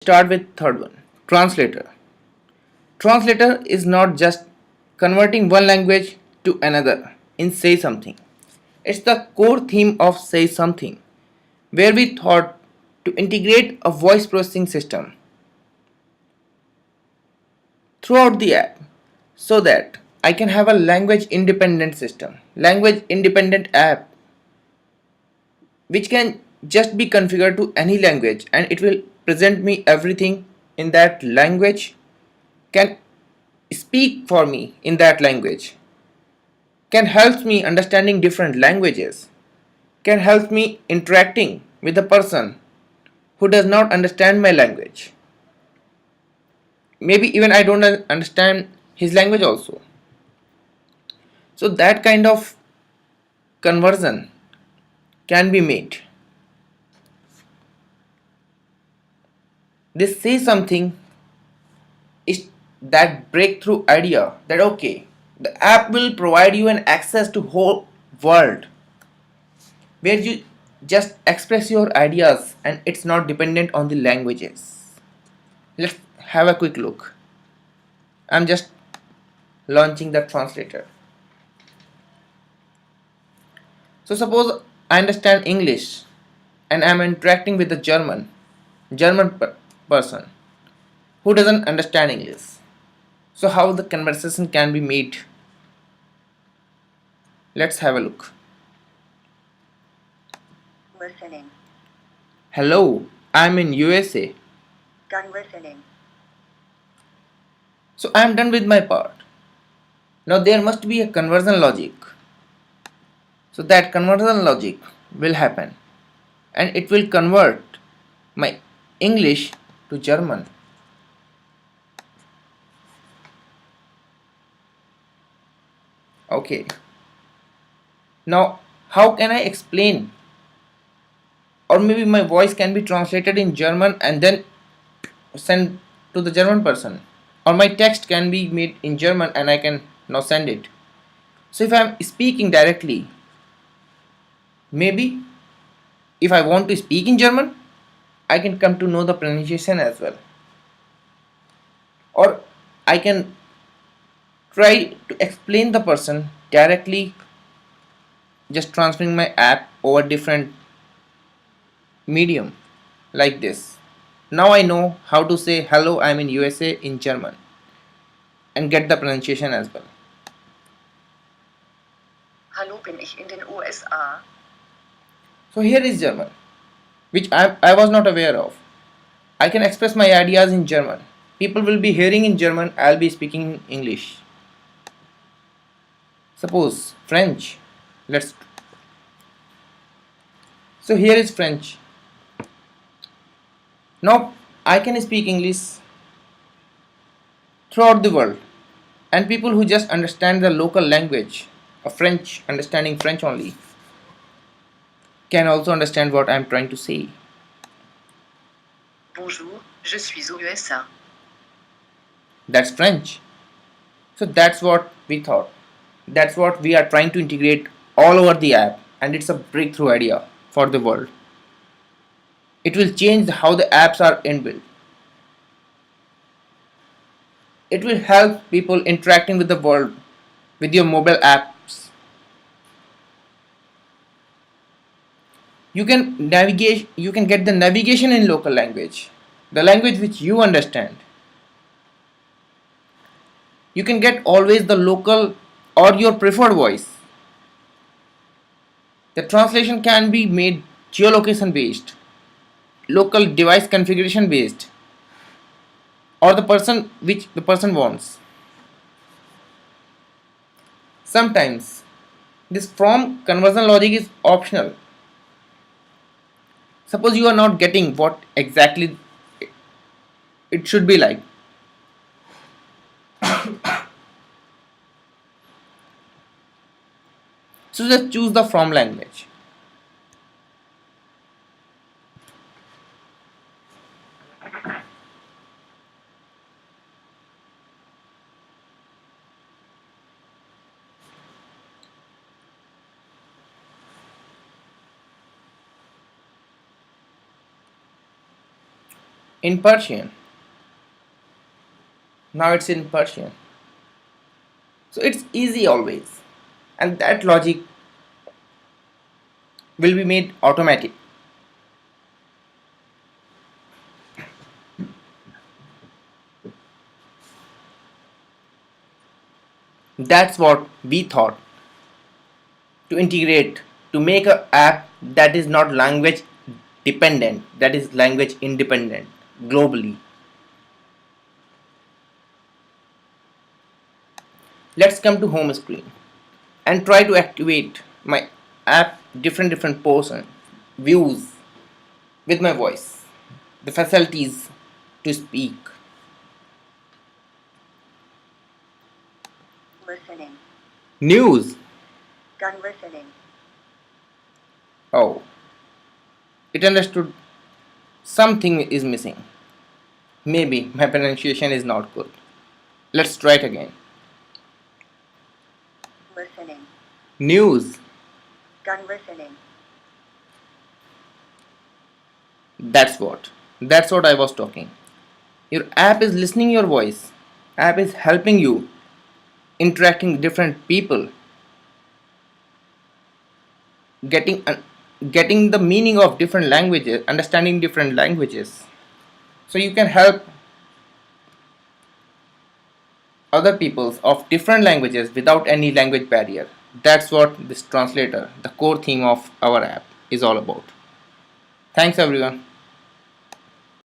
Start with third one. Translator. Translator is not just converting one language to another in Say Something. It's the core theme of Say Something, where we thought to integrate a voice processing system throughout the app so that I can have a language independent system, language independent app which can just be configured to any language and it will present me everything in that language, can speak for me in that language, can help me understanding different languages, can help me interacting with a person who does not understand my language. Maybe even I don't understand his language also. So that kind of conversion can be made. This says something is that breakthrough idea that okay, the app will provide you an access to whole world where you just express your ideas and it's not dependent on the languages. Let's have a quick look. I'm just launching the translator. So suppose I understand English and I'm interacting with a German person who doesn't understand English. So how the conversation can be made? Let's have a look. Listening. Hello, I'm in USA. Done listening. So I am done with my part. Now there must be a conversion logic. So that conversion logic will happen and it will convert my English to German. Okay. Now how can I explain? Or maybe my voice can be translated in German and then send to the German person. Or my text can be made in German and I can now send it. So if I'm speaking directly, maybe if I want to speak in German, I can come to know the pronunciation as well. Or I can try to explain the person directly, just transferring my app over different medium like this. Now I know how to say hello, I'm in USA in German and get the pronunciation as well. Hallo, bin ich in den USA. So here is German, which I was not aware of. I can express my ideas in German. People will be hearing in German, I'll be speaking English. Suppose French. Let's. So here is French. Now I can speak English throughout the world, and people who just understand the local language of French, understanding French only, can also understand what I'm trying to say. Bonjour, je suis aux USA. That's French. So that's what we thought. That's what we are trying to integrate all over the app, and it's a breakthrough idea for the world. It will change how the apps are inbuilt. It will help people interacting with the world with your mobile apps. You can navigate, you can get the navigation in local language, the language which you understand. You can get always the local or your preferred voice. The translation can be made geolocation based, local device configuration based, or the person which the person wants. Sometimes this from conversion logic is optional. Suppose you are not getting what exactly it should be like. So just choose the from language. in Persian. Now it's in Persian. So it's easy always. And that logic will be made automatic. That's what we thought to integrate, to make a app that is not language dependent, that is language independent globally. Let's come to home screen and try to activate my app different portion views with my voice, the facilities to speak. Listening. News. Gun listening. Oh, it understood something is missing. Maybe my pronunciation is not good. Let's try it again. Listening. News. Gun listening. That's what I was talking. Your app is listening your voice. App is helping you interacting with different people, getting getting the meaning of different languages, understanding different languages. So you can help other peoples of different languages without any language barrier. That's what this translator, the core theme of our app, is all about. Thanks everyone.